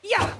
Yeah!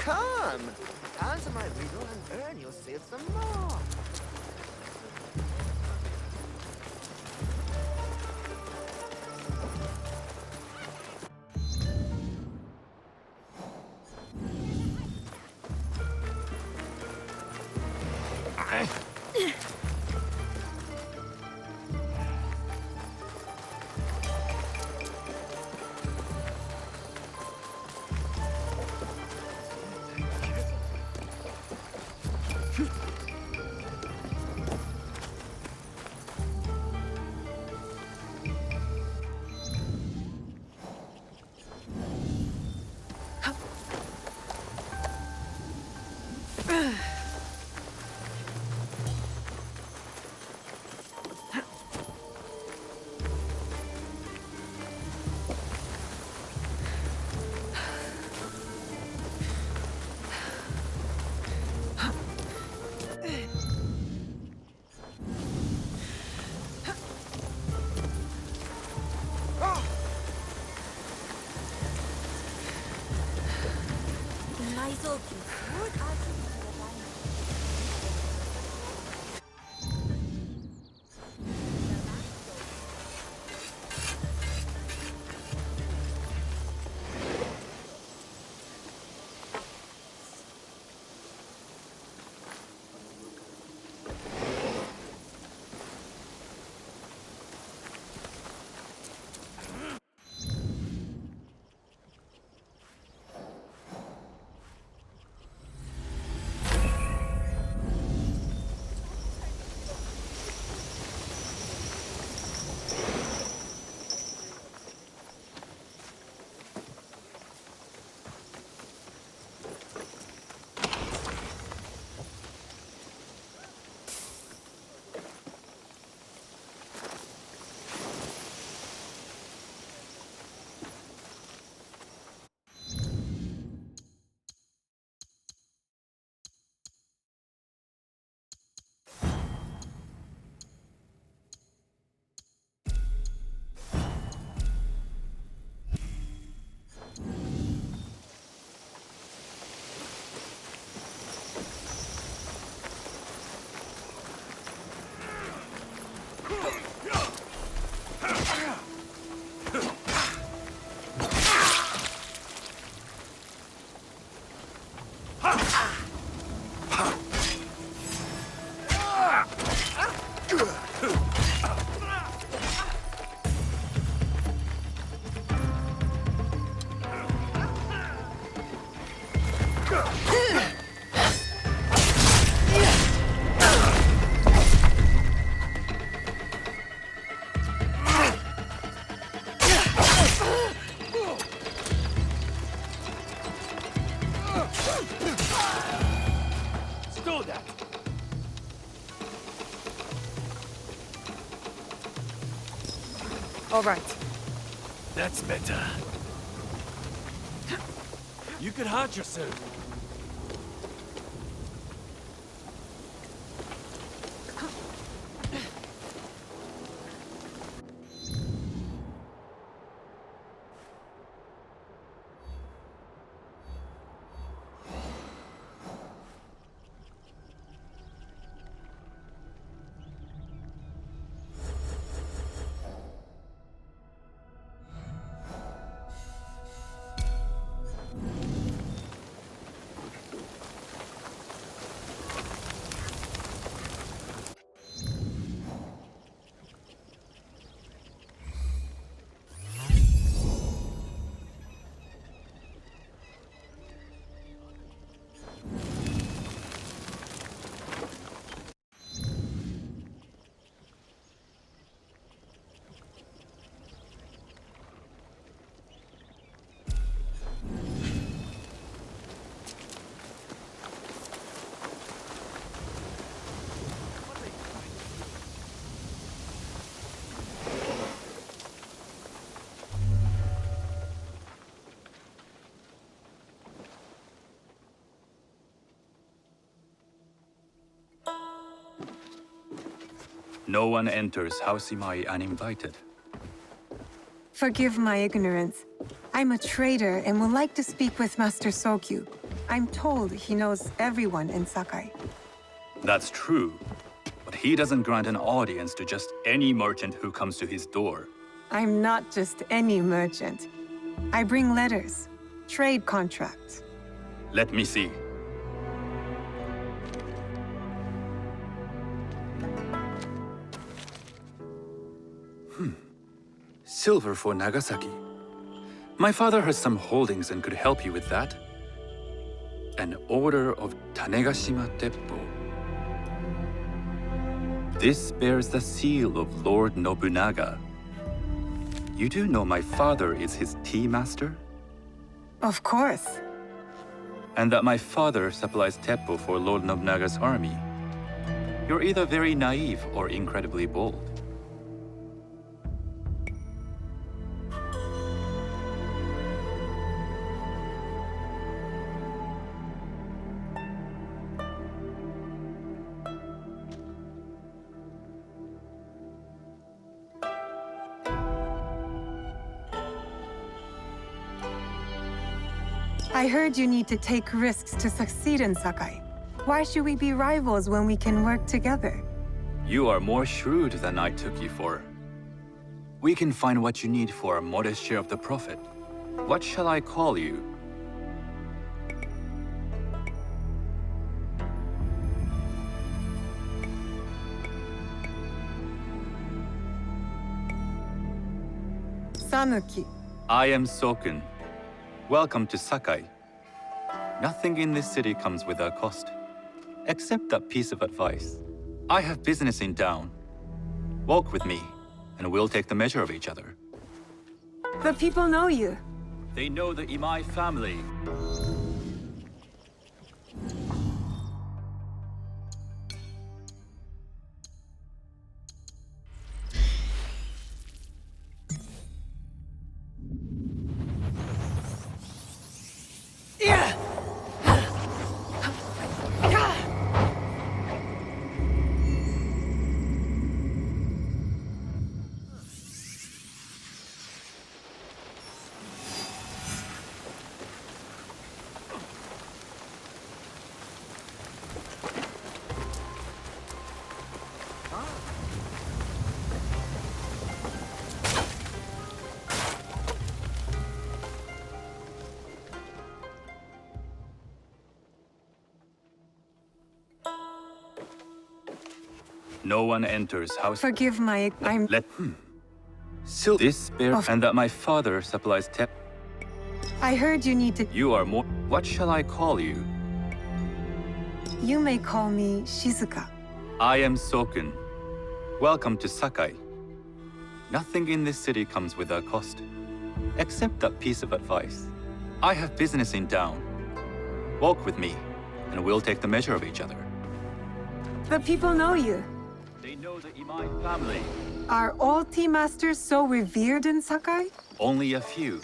Come! Answer my riddle and earn yourself some more. All right. That's better. You could hurt yourself. No one enters House Imai uninvited. Forgive my ignorance. I'm a trader and would like to speak with Master Sokyu. I'm told he knows everyone in Sakai. That's true, but he doesn't grant an audience to just any merchant who comes to his door. I'm not just any merchant. I bring letters, trade contracts. Let me see. Silver for Nagasaki. My father has some holdings and could help you with that. An order of Tanegashima Teppo. This bears the seal of Lord Nobunaga. You do know my father is his tea master? Of course. And that my father supplies Teppo for Lord Nobunaga's army. You're either very naive or incredibly bold. I heard you need to take risks to succeed in Sakai. Why should we be rivals when we can work together? You are more shrewd than I took you for. We can find what you need for a modest share of the profit. What shall I call you? Sanuki. I am Sokun. Welcome to Sakai. Nothing in this city comes without cost, except that piece of advice. I have business in town. Walk with me, and we'll take the measure of each other. The people know you. They know the Imai family. No one enters house. Forgive my... I'm... Let this bear and that my father supplies Tep. I heard you need to... You are more. What shall I call you? You may call me Shizuka. I am Sokun. Welcome to Sakai. Nothing in this city comes without cost, except that piece of advice. I have business in town. Walk with me, and we'll take the measure of each other. The people know you. They know the Imai family. Are all tea masters so revered in Sakai? Only a few.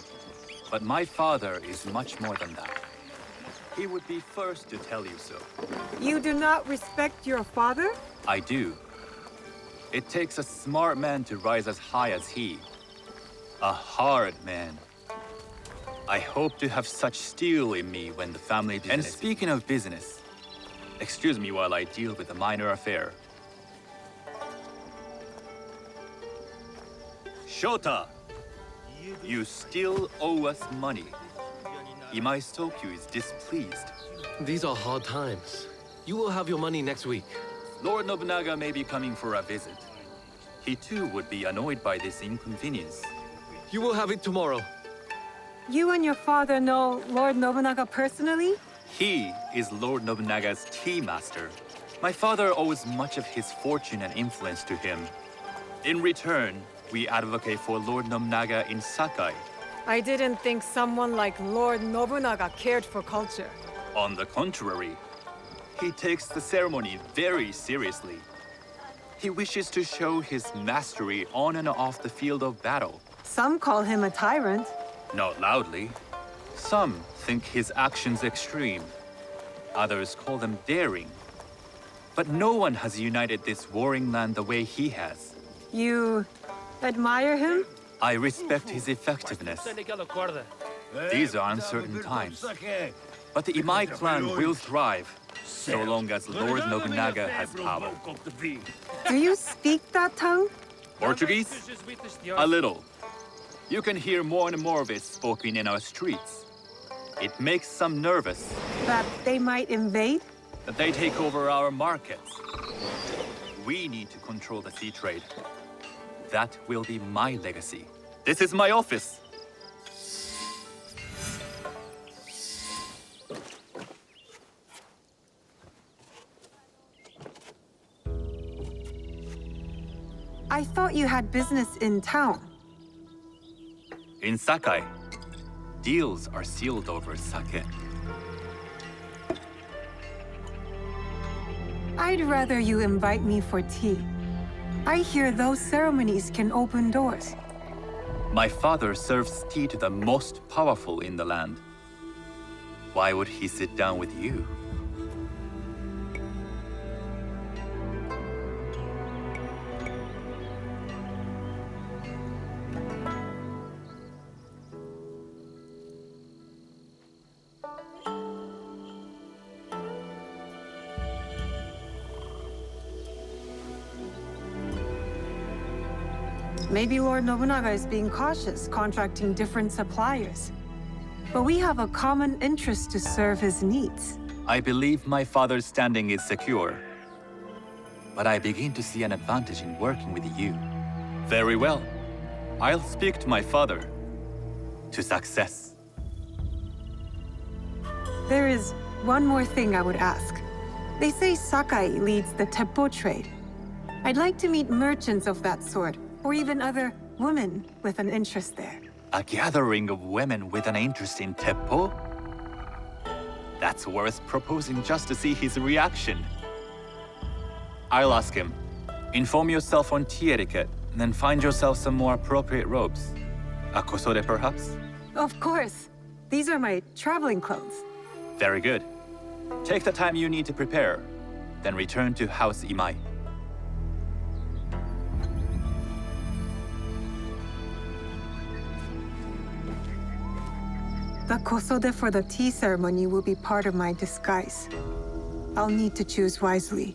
But my father is much more than that. He would be first to tell you so. You do not respect your father? I do. It takes a smart man to rise as high as he. A hard man. I hope to have such steel in me when the family business... And speaking of business, excuse me while I deal with a minor affair. Shota! You still owe us money. Imai Sokyu is displeased. These are hard times. You will have your money next week. Lord Nobunaga may be coming for a visit. He too would be annoyed by this inconvenience. You will have it tomorrow. You and your father know Lord Nobunaga personally? He is Lord Nobunaga's tea master. My father owes much of his fortune and influence to him. In return, we advocate for Lord Nobunaga in Sakai. I didn't think someone like Lord Nobunaga cared for culture. On the contrary, he takes the ceremony very seriously. He wishes to show his mastery on and off the field of battle. Some call him a tyrant. Not loudly. Some think his actions extreme. Others call them daring. But no one has united this warring land the way he has. You admire him? I respect his effectiveness. These are uncertain times. But the Imai clan will thrive, so long as Lord Nobunaga has power. Do you speak that tongue? Portuguese? A little. You can hear more and more of it spoken in our streets. It makes some nervous That they might invade? that they take over our markets. We need to control the sea trade. That will be my legacy. This is my office. I thought you had business in town. In Sakai, deals are sealed over sake. I'd rather you invite me for tea. I hear those ceremonies can open doors. My father serves tea to the most powerful in the land. Why would he sit down with you? Maybe Lord Nobunaga is being cautious, contracting different suppliers. But we have a common interest to serve his needs. I believe my father's standing is secure. But I begin to see an advantage in working with you. Very well. I'll speak to my father. To success. There is one more thing I would ask. They say Sakai leads the Teppo trade. I'd like to meet merchants of that sort, or even other women with an interest there. A gathering of women with an interest in Teppo? That's worth proposing just to see his reaction. I'll ask him. Inform yourself on tea etiquette, and then find yourself some more appropriate robes. A kosode, perhaps? Of course. These are my traveling clothes. Very good. Take the time you need to prepare, then return to House Imai. The kosode for the tea ceremony will be part of my disguise. I'll need to choose wisely.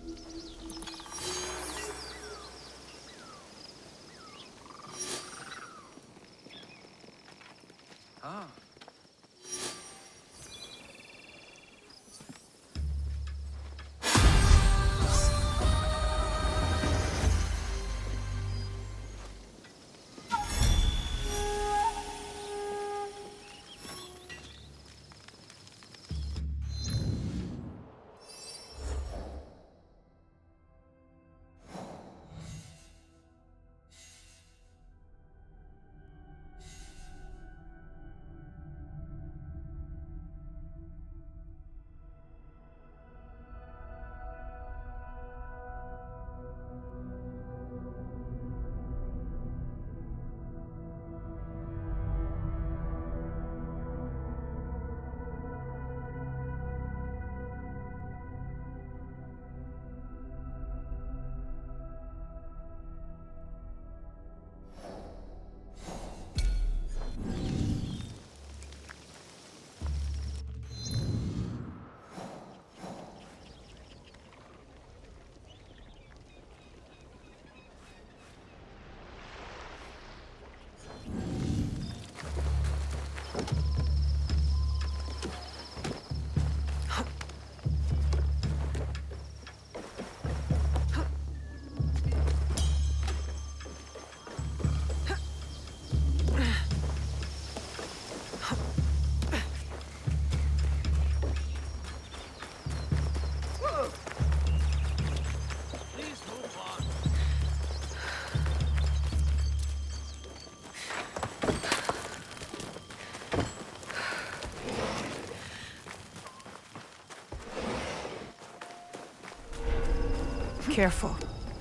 Careful.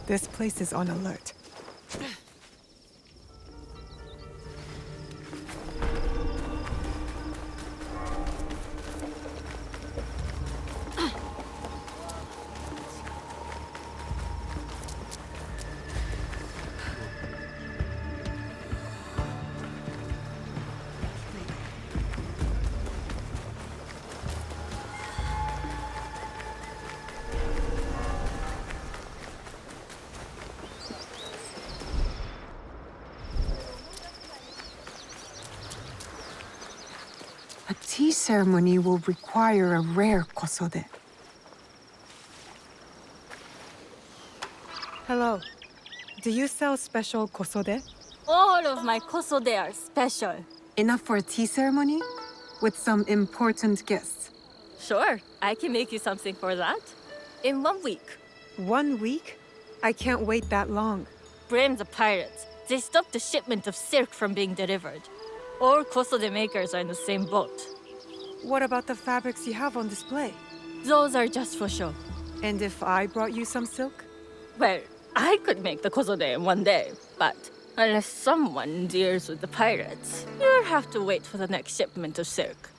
This place is on alert. A tea ceremony will require a rare kosode. Hello. Do you sell special kosode? All of my kosode are special. Enough for a tea ceremony? With some important guests. Sure, I can make you something for that. In 1 week. 1 week? I can't wait that long. Blame the pirates. They stopped the shipment of silk from being delivered. All kosode makers are in the same boat. What about the fabrics you have on display? Those are just for show. And if I brought you some silk? Well, I could make the kosode in 1 day, but unless someone deals with the pirates, you'll have to wait for the next shipment of silk.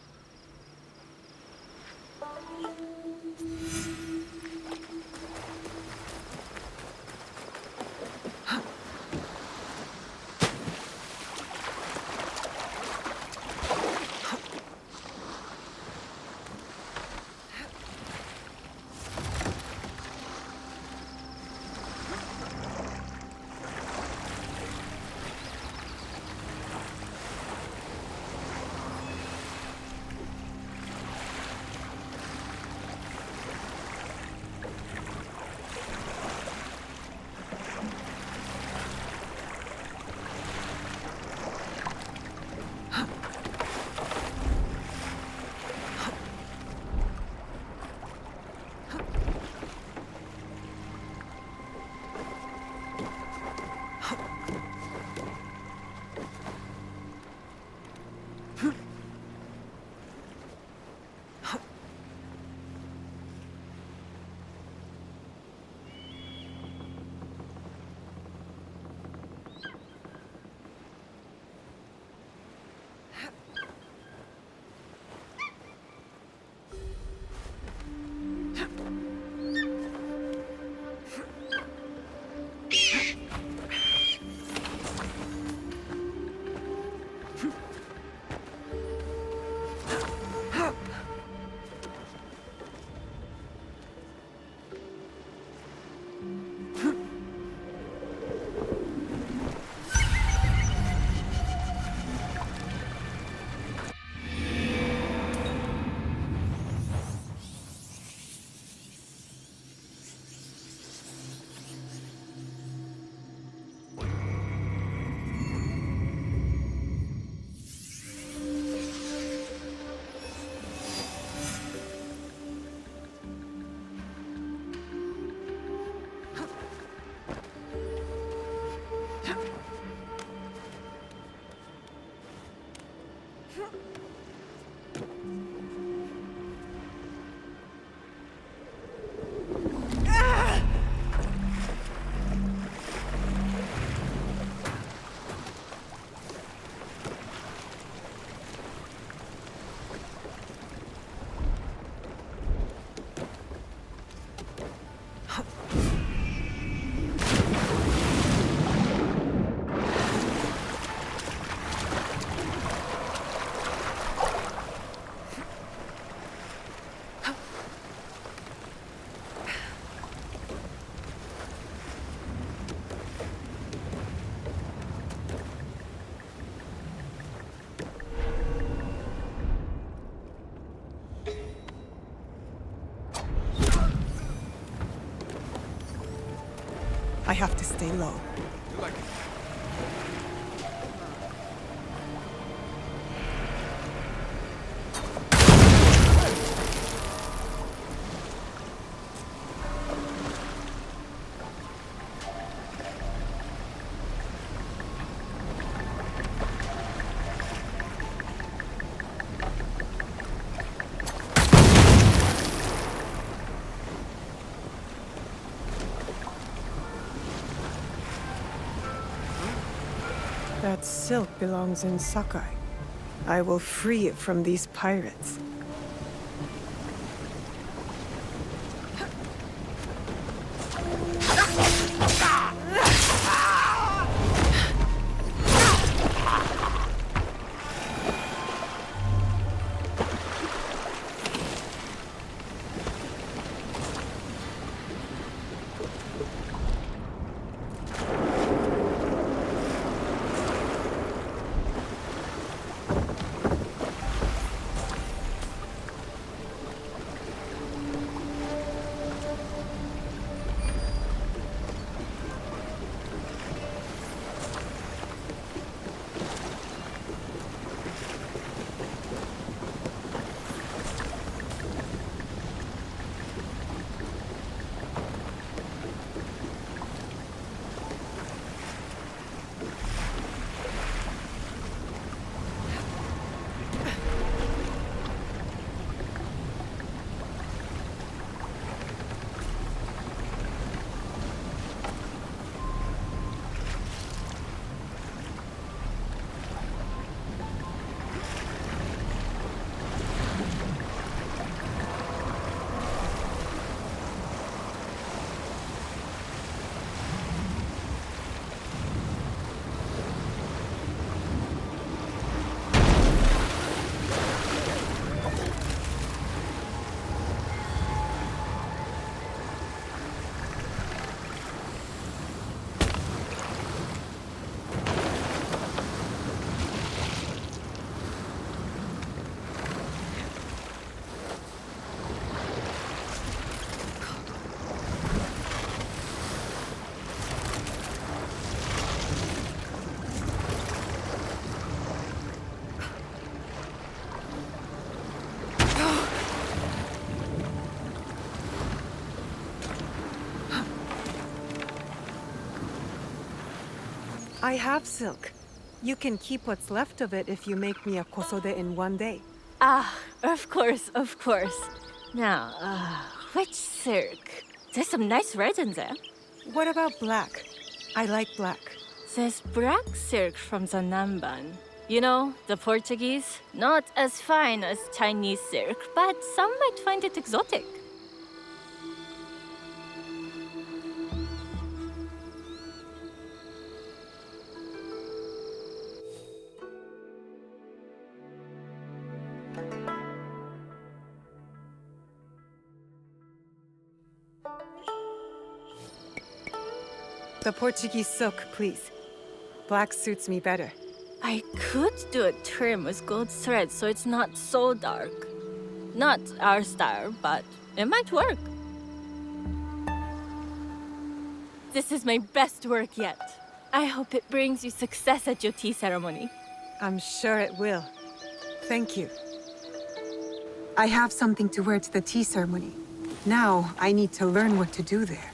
I have to stay low. That silk belongs in Sakai. I will free it from these pirates. I have silk. You can keep what's left of it if you make me a kosode in one day. Ah, of course, of course. Now, which silk? There's some nice red in there. What about black? I like black. There's black silk from the Namban. You know, the Portuguese. Not as fine as Chinese silk, but some might find it exotic. The Portuguese silk, please. Black suits me better. I could do a trim with gold thread so it's not so dark. Not our style, but it might work. This is my best work yet. I hope it brings you success at your tea ceremony. I'm sure it will. Thank you. I have something to wear to the tea ceremony. Now, I need to learn what to do there.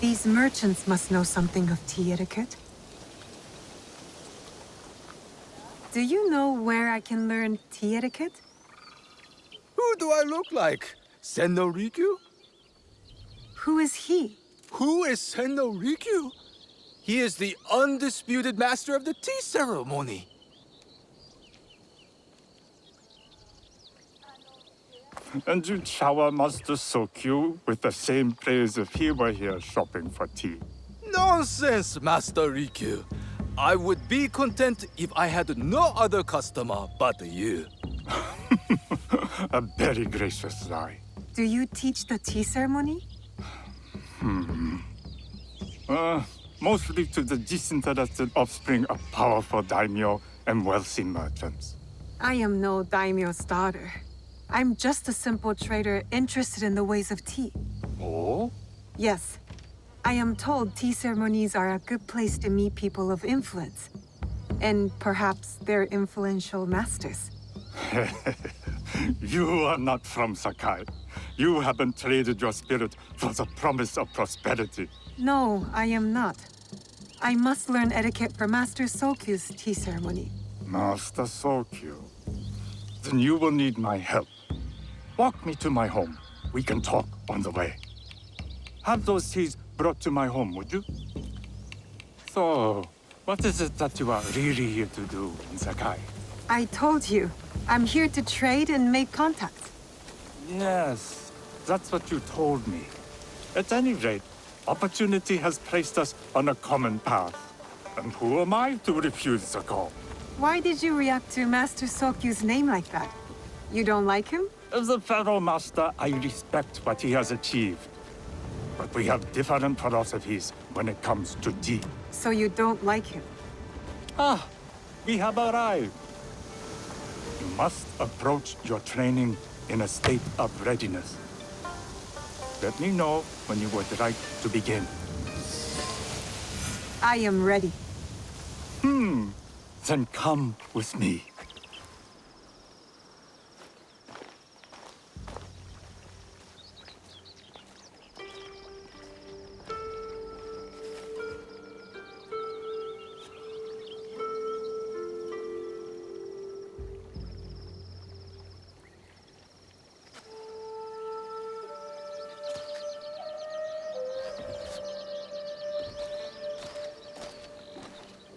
These merchants must know something of tea etiquette. Do you know where I can learn tea etiquette? Who do I look like? Senno Rikyu? Who is he? Who is Senno Rikyu? He is the undisputed master of the tea ceremony. And you'd shower Master Sokyu with the same praise if he were here shopping for tea. Nonsense, Master Rikyu. I would be content if I had no other customer but you. A very gracious lie. Do you teach the tea ceremony? Mostly to the disinterested offspring of powerful daimyo and wealthy merchants. I am no daimyo's daughter. I'm just a simple trader interested in the ways of tea. Oh? Yes. I am told tea ceremonies are a good place to meet people of influence. And perhaps their influential masters. You are not from Sakai. You haven't traded your spirit for the promise of prosperity. No, I am not. I must learn etiquette for Master Sokyu's tea ceremony. Master Sokyu. Then you will need my help. Walk me to my home. We can talk on the way. Have those teas brought to my home, would you? So, what is it that you are really here to do in Sakai? I told you. I'm here to trade and make contacts. Yes, that's what you told me. At any rate, opportunity has placed us on a common path. And who am I to refuse the call? Why did you react to Master Sokyu's name like that? You don't like him? As a Pharaoh Master, I respect what he has achieved. But we have different philosophies when it comes to tea. So you don't like him? Ah, we have arrived. You must approach your training in a state of readiness. Let me know when you would like to begin. I am ready. Then come with me.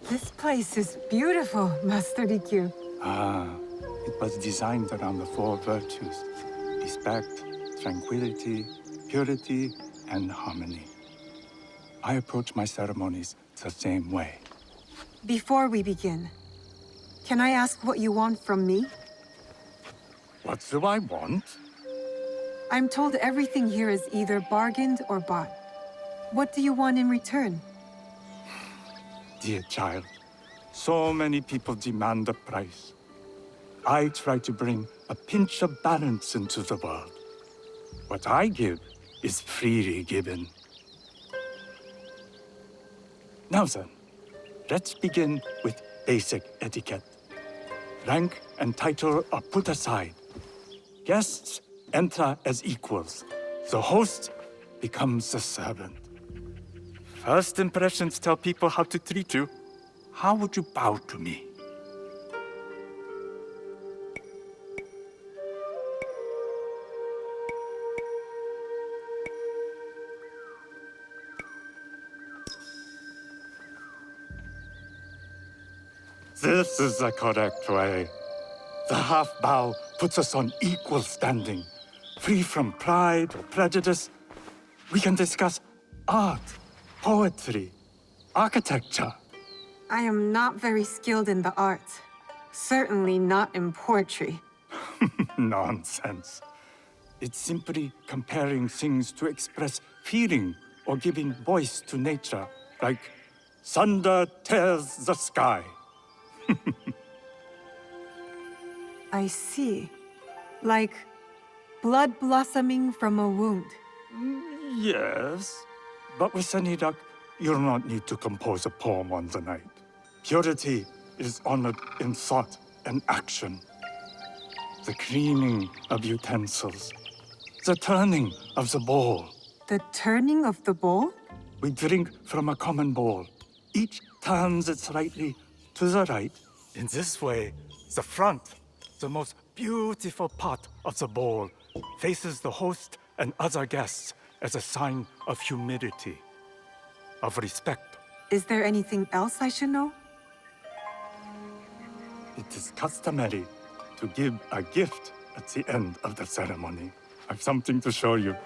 This place is beautiful, Master Rikyu. Ah, it was designed around the four virtues: respect, tranquility, purity, and harmony. I approach my ceremonies the same way. Before we begin, can I ask what you want from me? What do I want? I'm told everything here is either bargained or bought. What do you want in return? Dear child, so many people demand a price. I try to bring a pinch of balance into the world. What I give is freely given. Now then, let's begin with basic etiquette. Rank and title are put aside. Guests enter as equals. The host becomes the servant. First impressions tell people how to treat you. How would you bow to me? This is the correct way. The half bow puts us on equal standing, free from pride or prejudice. We can discuss art, poetry, architecture. I am not very skilled in the arts. Certainly not in poetry. Nonsense. It's simply comparing things to express feeling or giving voice to nature, like thunder tears the sky. I see. Like blood blossoming from a wound. Yes, but with any luck, you'll not need to compose a poem on the night. Purity is honored in thought and action. The cleaning of utensils, the turning of the bowl. The turning of the bowl? We drink from a common bowl. Each turns it slightly to the right. In this way, the front, the most beautiful part of the bowl, faces the host and other guests as a sign of humility, of respect. Is there anything else I should know? It is customary to give a gift at the end of the ceremony. I've something to show you.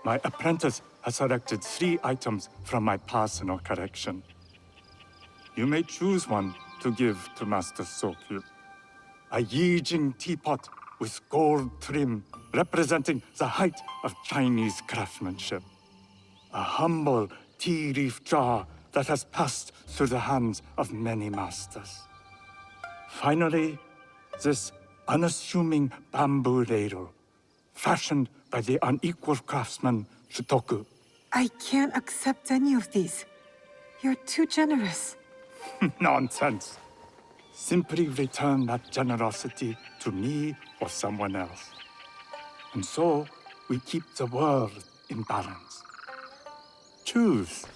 My apprentice has selected 3 items from my personal collection. You may choose one to give to Master Sokyu. A Yijing teapot with gold trim representing the height of Chinese craftsmanship. A humble tea leaf jar that has passed through the hands of many masters. Finally, this unassuming bamboo ladle, fashioned by the unequal craftsman Shutoku. I can't accept any of these. You're too generous. Nonsense. Simply return that generosity to me or someone else. And so, we keep the world in balance. Choose.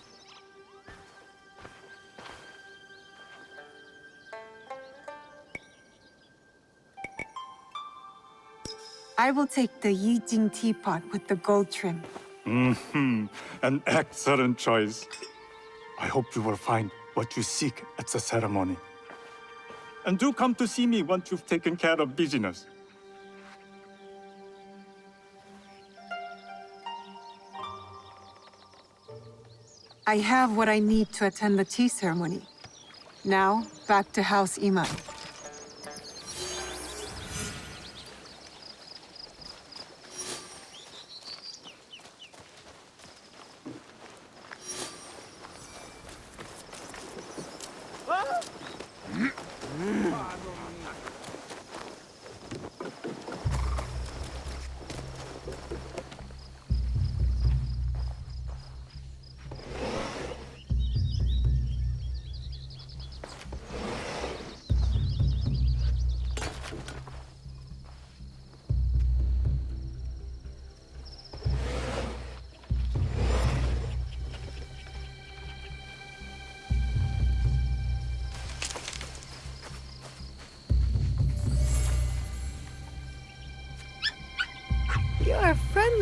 I will take the Yijing teapot with the gold trim. An excellent choice. I hope you will find what you seek at the ceremony. And do come to see me once you've taken care of business. I have what I need to attend the tea ceremony. Now, back to House Imai.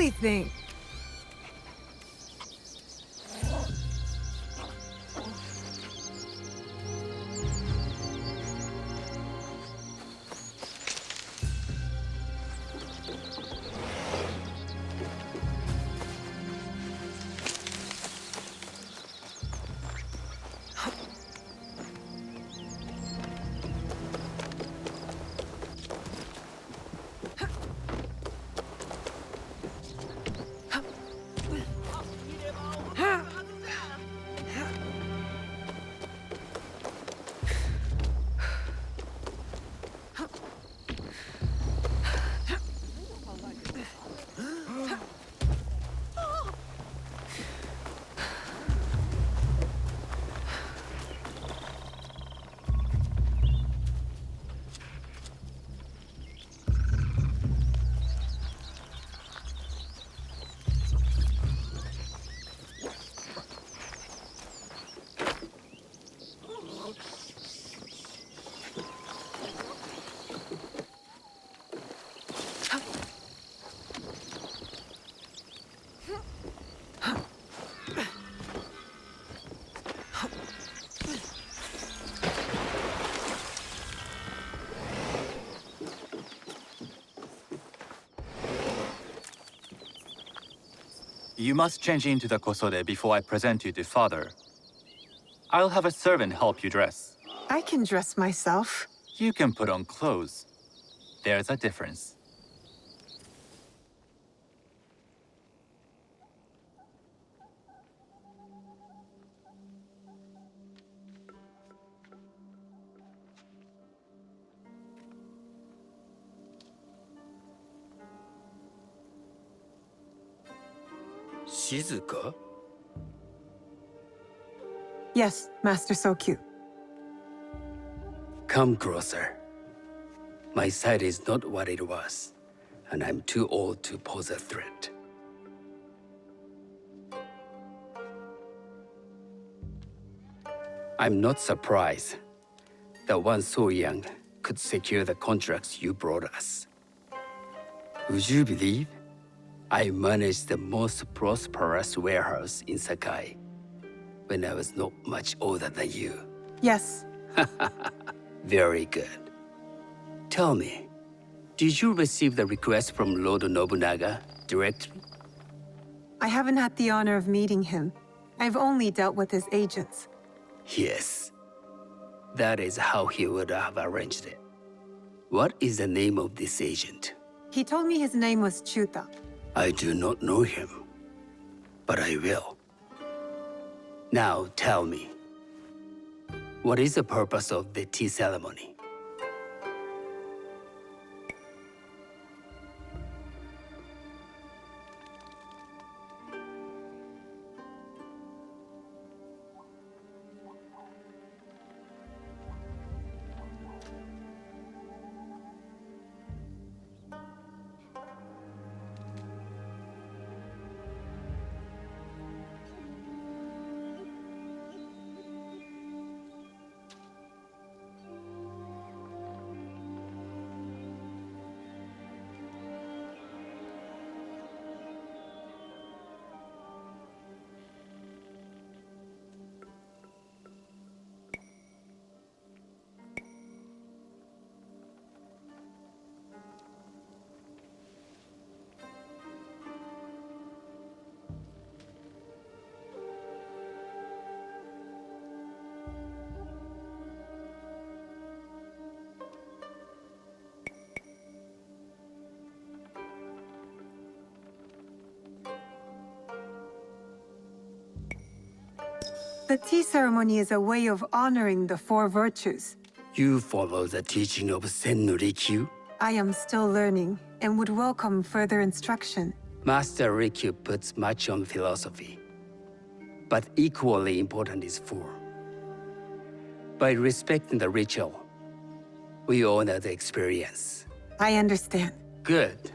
only thing. You must change into the kosode before I present you to father. I'll have a servant help you dress. I can dress myself. You can put on clothes. There's a difference. Shizuka? Yes, Master Sokyu. Come closer. My sight is not what it was, and I'm too old to pose a threat. I'm not surprised that one so young could secure the contracts you brought us. Would you believe I managed the most prosperous warehouse in Sakai when I was not much older than you? Yes. Very good. Tell me, did you receive the request from Lord Nobunaga directly? I haven't had the honor of meeting him. I've only dealt with his agents. Yes. That is how he would have arranged it. What is the name of this agent? He told me his name was Chuta. I do not know him, but I will. Now tell me, what is the purpose of the tea ceremony? The tea ceremony is a way of honoring the four virtues. You follow the teaching of Sen no Rikyu? I am still learning and would welcome further instruction. Master Rikyu puts much on philosophy, but equally important is form. By respecting the ritual, we honor the experience. I understand. Good.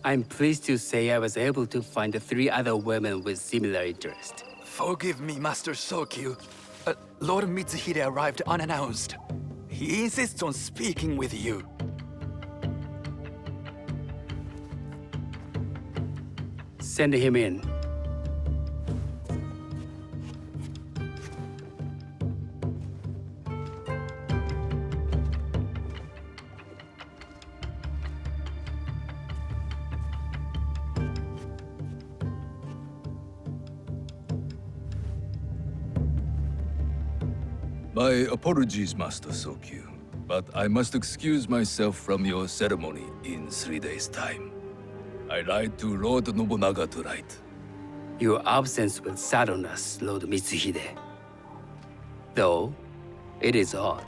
I'm pleased to say I was able to find 3 other women with similar interest. Forgive me, Master Sokyu. Lord Mitsuhide arrived unannounced. He insists on speaking with you. Send him in. My apologies, Master Sokyu, but I must excuse myself from your ceremony in 3 days' time. I lied to Lord Nobunaga tonight. Your absence will sadden us, Lord Mitsuhide. Though, it is odd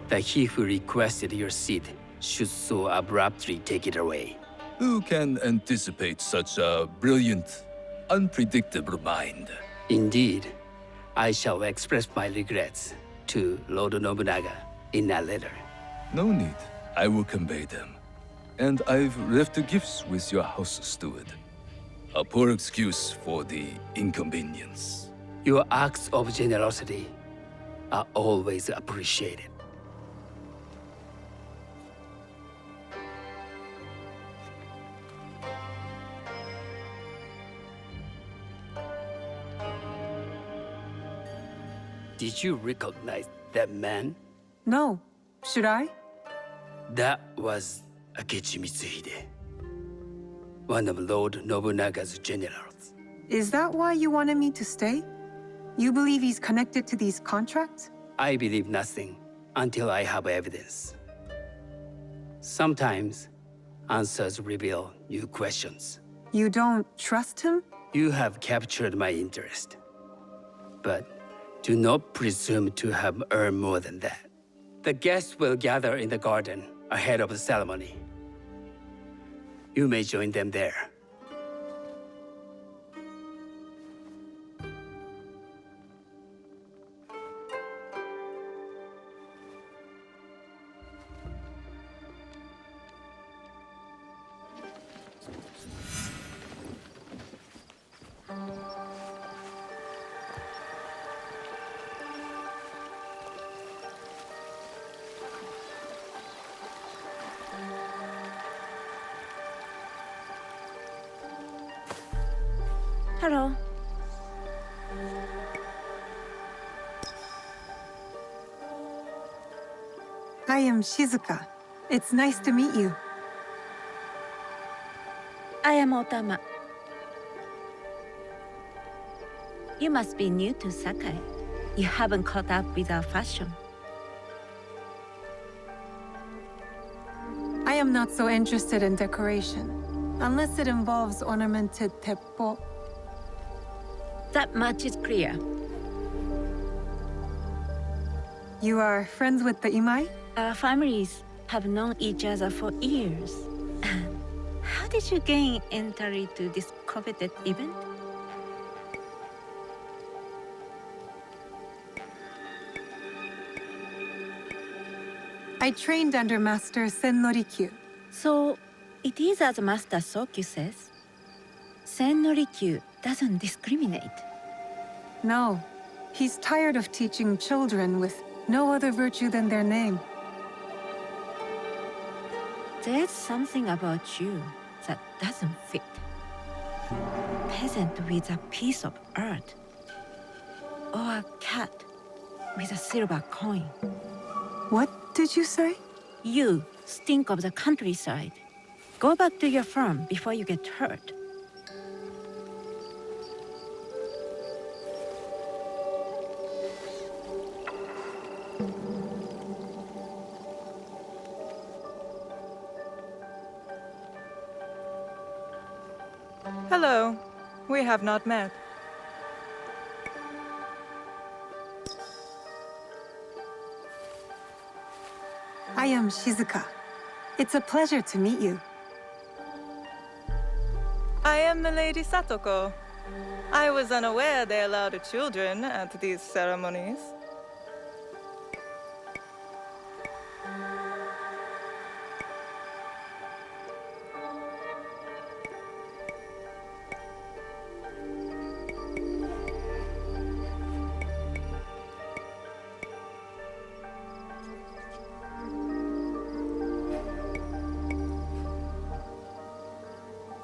that he who requested your seat should so abruptly take it away. Who can anticipate such a brilliant, unpredictable mind? Indeed, I shall express my regrets to Lord Nobunaga in a letter. No need. I will convey them. And I've left the gifts with your house steward. A poor excuse for the inconvenience. Your acts of generosity are always appreciated. Did you recognize that man? No. Should I? That was Akechi Mitsuhide, one of Lord Nobunaga's generals. Is that why you wanted me to stay? You believe he's connected to these contracts? I believe nothing until I have evidence. Sometimes, answers reveal new questions. You don't trust him? You have captured my interest. But do not presume to have earned more than that. The guests will gather in the garden ahead of the ceremony. You may join them there. Hello. I am Shizuka. It's nice to meet you. I am Otama. You must be new to Sakai. You haven't caught up with our fashion. I am not so interested in decoration, unless it involves ornamented Teppo. That much is clear. You are friends with the Imai? Our families have known each other for years. How did you gain entry to this coveted event? I trained under Master Sen Norikyu. So, it is as Master Sokyu says. Sen Norikyu doesn't discriminate. No, he's tired of teaching children with no other virtue than their name. There's something about you that doesn't fit. Peasant with a piece of earth. Or a cat with a silver coin. What did you say? You stink of the countryside. Go back to your farm before you get hurt. Hello. We have not met. I am Shizuka. It's a pleasure to meet you. I am Milady Satoko. I was unaware they allowed children at these ceremonies.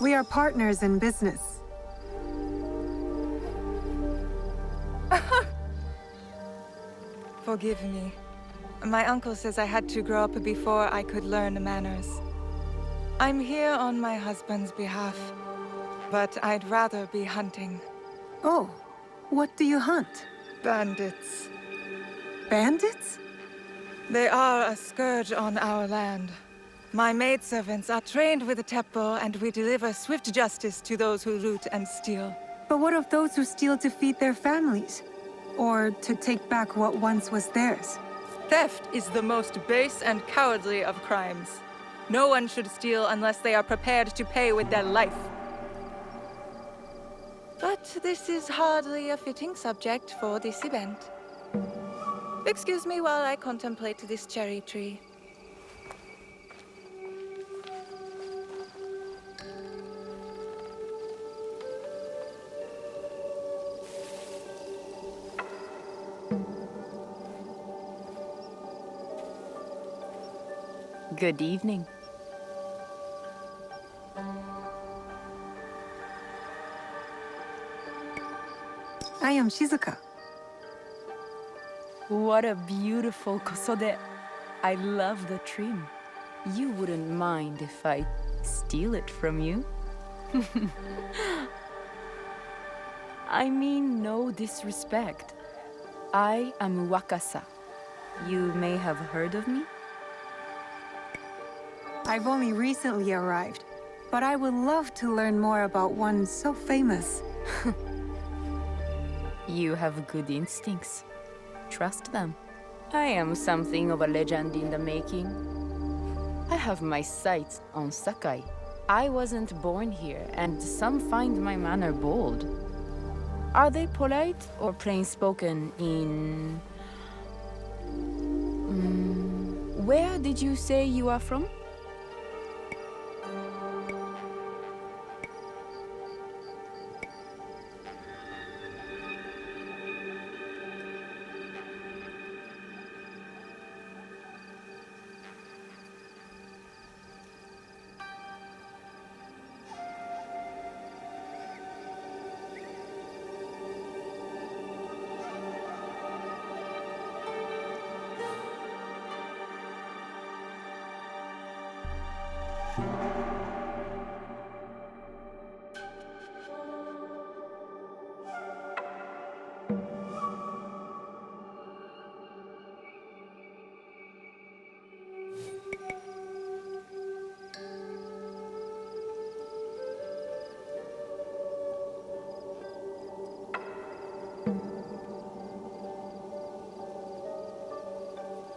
We are partners in business. forgive me. My uncle says I had to grow up before I could learn manners. I'm here on my husband's behalf, but I'd rather be hunting. Oh, what do you hunt? Bandits. Bandits? They are a scourge on our land. My maidservants are trained with the Teppo, and we deliver swift justice to those who loot and steal. But what of those who steal to feed their families? Or to take back what once was theirs? Theft is the most base and cowardly of crimes. No one should steal unless they are prepared to pay with their life. But this is hardly a fitting subject for this event. Excuse me while I contemplate this cherry tree. Good evening. I am Shizuka. What a beautiful kosode. I love the trim. You wouldn't mind if I steal it from you? I mean no disrespect. I am Wakasa. You may have heard of me? I've only recently arrived, but I would love to learn more about one so famous. You have good instincts. Trust them. I am something of a legend in the making. I have my sights on Sakai. I wasn't born here, and some find my manner bold. Are they polite or plain-spoken in... Where did you say you are from?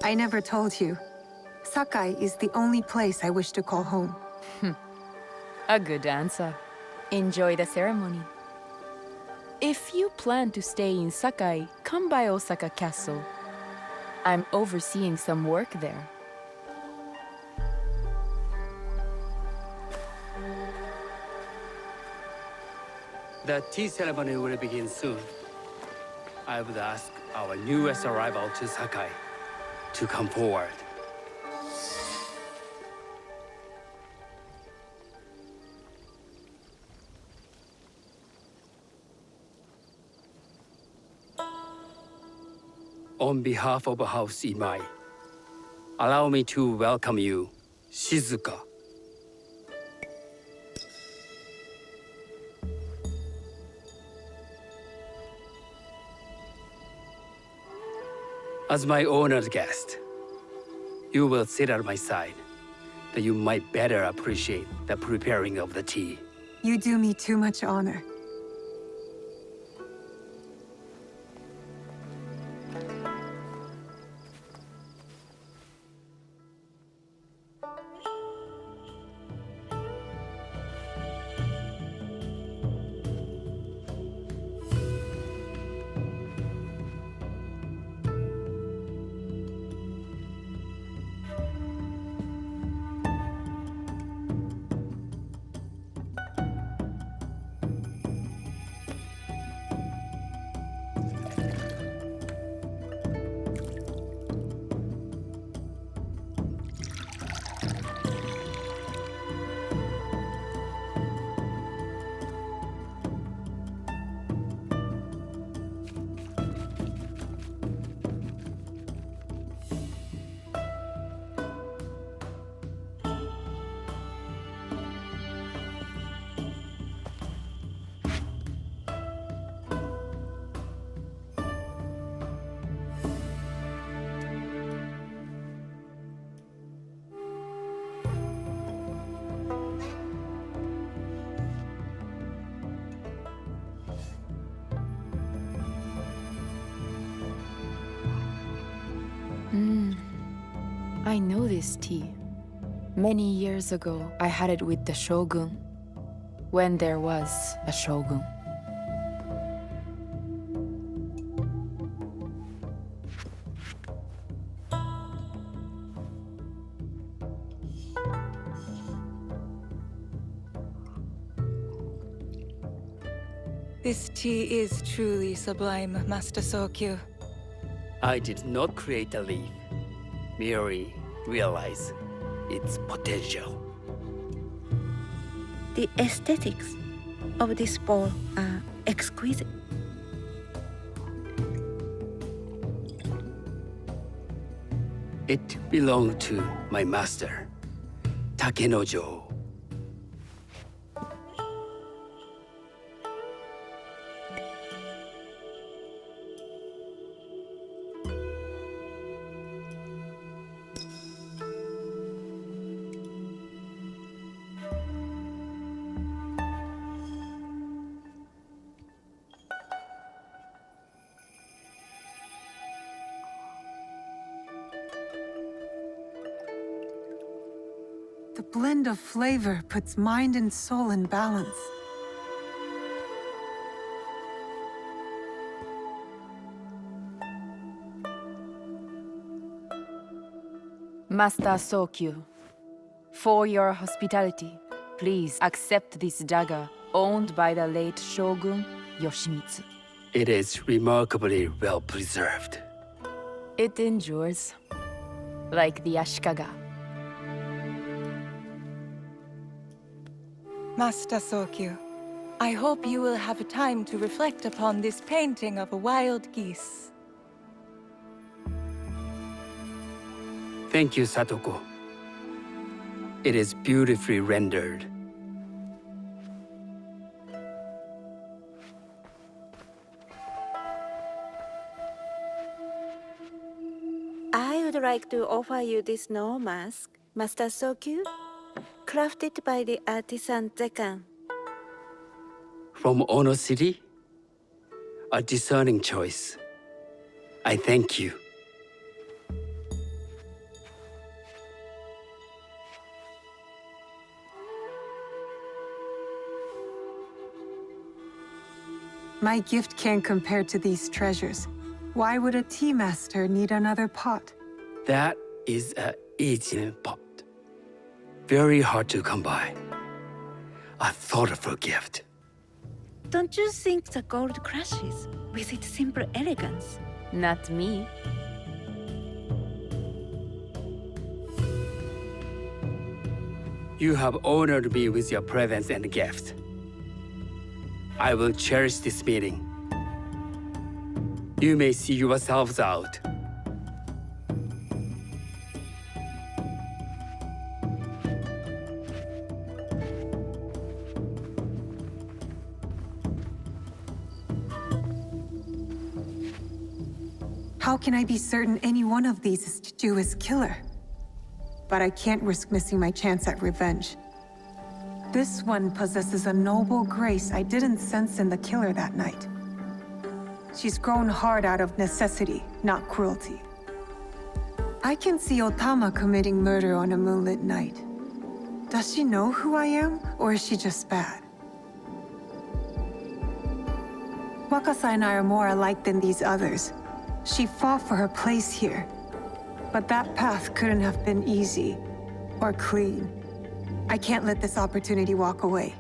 I never told you. Sakai is the only place I wish to call home. A good answer. Enjoy the ceremony. If you plan to stay in Sakai, come by Osaka Castle. I'm overseeing some work there. The tea ceremony will begin soon. I would ask our newest arrival to Sakai to come forward. On behalf of House Imai, allow me to welcome you, Shizuka. As my honored guest, you will sit at my side, that you might better appreciate the preparing of the tea. You do me too much honor. I know this tea. Many years ago, I had it with the shogun. When there was a shogun. This tea is truly sublime, Master Sokyu. I did not create a leaf, merely realize its potential. The aesthetics of this bowl are exquisite. It belonged to my master, Takenojo. The blend of flavor puts mind and soul in balance. Master Sokyu, for your hospitality, please accept this dagger owned by the late Shogun Yoshimitsu. It is remarkably well preserved. It endures, like the Ashikaga. Master Sokyu, I hope you will have time to reflect upon this painting of a wild geese. Thank you, Satoko. It is beautifully rendered. I would like to offer you this snow mask, Master Sokyu, crafted by the artisan Zekan. From Ono City? A discerning choice. I thank you. My gift can't compare to these treasures. Why would a tea master need another pot? That is a Eijin pot. Very hard to come by. A thoughtful gift. Don't you think the gold crashes with its simple elegance? Not me. You have honored me with your presence and gift. I will cherish this meeting. You may see yourselves out. How can I be certain any one of these is to do his killer? But I can't risk missing my chance at revenge. This one possesses a noble grace I didn't sense in the killer that night. She's grown hard out of necessity, not cruelty. I can see Otama committing murder on a moonlit night. Does she know who I am, or is she just bad? Wakasa and I are more alike than these others. She fought for her place here. But that path couldn't have been easy or clean. I can't let this opportunity walk away.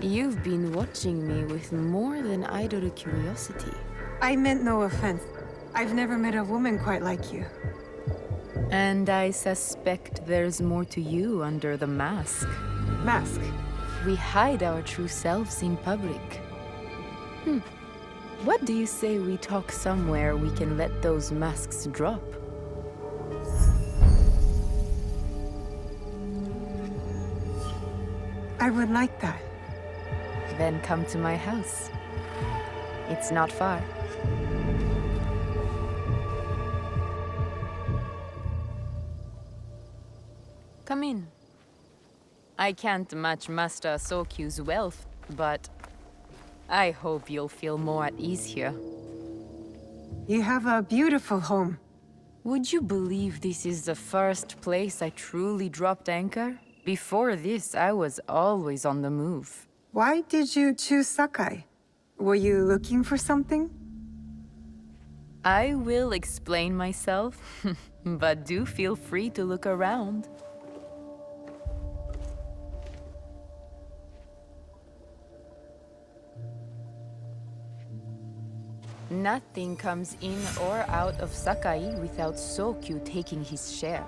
You've been watching me with more than idle curiosity. I meant no offense. I've never met a woman quite like you. And I suspect there's more to you under the mask. Mask? We hide our true selves in public. What do you say we talk somewhere we can let those masks drop? I would like that. Then come to my house. It's not far. Come in. I can't match Master Sokyu's wealth, but I hope you'll feel more at ease here. You have a beautiful home. Would you believe this is the first place I truly dropped anchor? Before this, I was always on the move. Why did you choose Sakai? Were you looking for something? I will explain myself, but do feel free to look around. Nothing comes in or out of Sakai without Sokyu taking his share.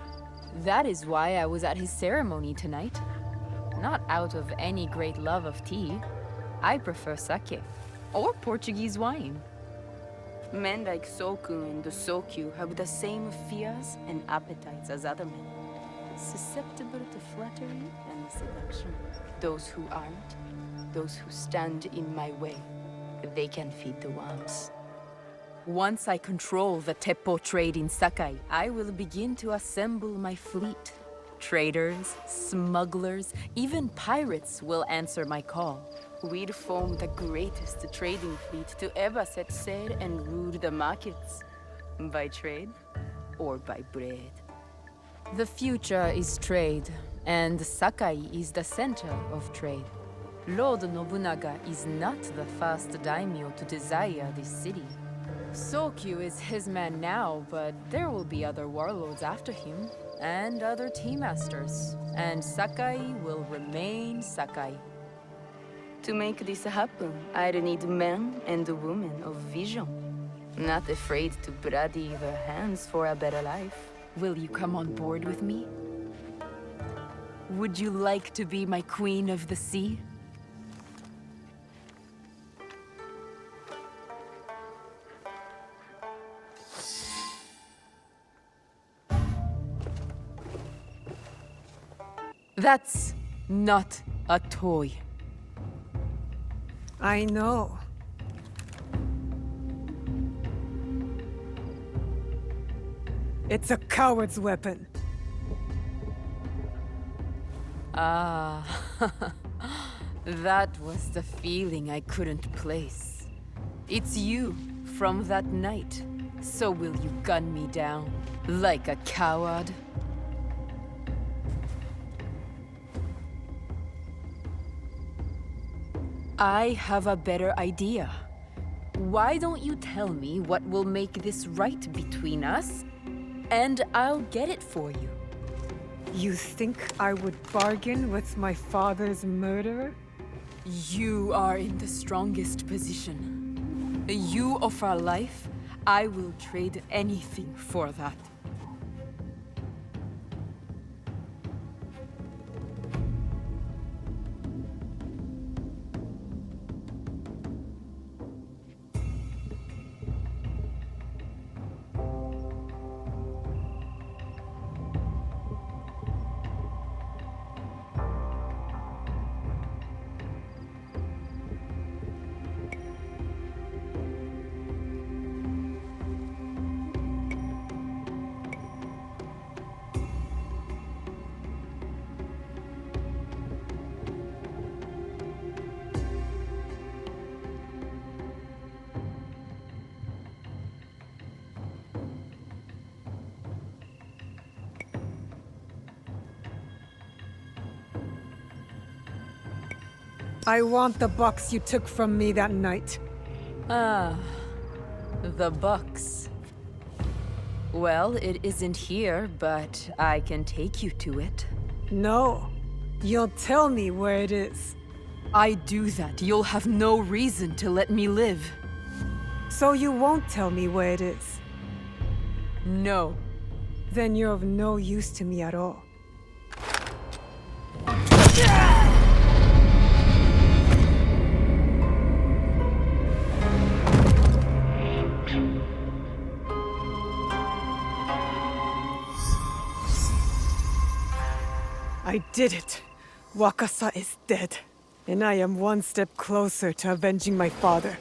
That is why I was at his ceremony tonight. Not out of any great love of tea. I prefer sake, or Portuguese wine. Men like Soku and the Sokyu have the same fears and appetites as other men. Susceptible to flattery and seduction. Those who aren't, those who stand in my way, they can feed the worms. Once I control the Teppo trade in Sakai, I will begin to assemble my fleet. Traders, smugglers, even pirates will answer my call. We'd form the greatest trading fleet to ever set sail and rule the markets. By trade or by bread. The future is trade, and Sakai is the center of trade. Lord Nobunaga is not the first daimyo to desire this city. Sokyu is his man now, but there will be other warlords after him, and other tea masters, and Sakai will remain Sakai. To make this happen, I'd need men and women of vision, not afraid to bloody their hands for a better life. Will you come on board with me? Would you like to be my queen of the sea? That's not a toy. I know. It's a coward's weapon. Ah, that was the feeling I couldn't place. It's you from that night. So will you gun me down like a coward? I have a better idea. Why don't you tell me what will make this right between us, and I'll get it for you. You think I would bargain with my father's murderer? You are in the strongest position. You offer life, I will trade anything for that. I want the box you took from me that night. Ah, the box. Well, it isn't here, but I can take you to it. No. You'll tell me where it is. I do that, you'll have no reason to let me live. So you won't tell me where it is? No. Then you're of no use to me at all. I did it. Wakasa is dead. And I am one step closer to avenging my father.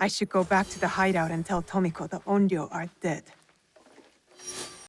I should go back to the hideout and tell Tomiko the Onryo are dead.